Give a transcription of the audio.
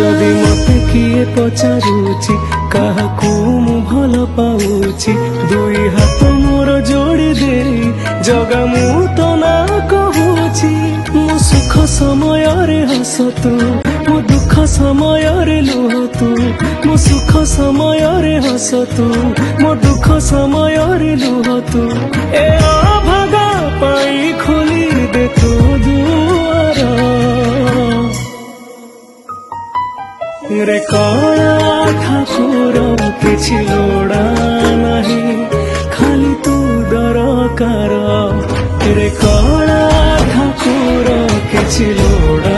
जदि मते किए पचारुची काहाकू मु भल पाऊची दुई हाथ मोर जोड़ी दे जगा मु तो ना कहूची मो सुख समय रे हस तू मो दुख समय रे लुह तू मो सुख समय रे हस तू मो दुख समय रे लुह तू ए अभागा पाई खोली दे तू दुआर रे कला ठाकुर किछि लोड़ा नहीं खाली तू दरकार रे कला ठाकुर किछि लोड़ा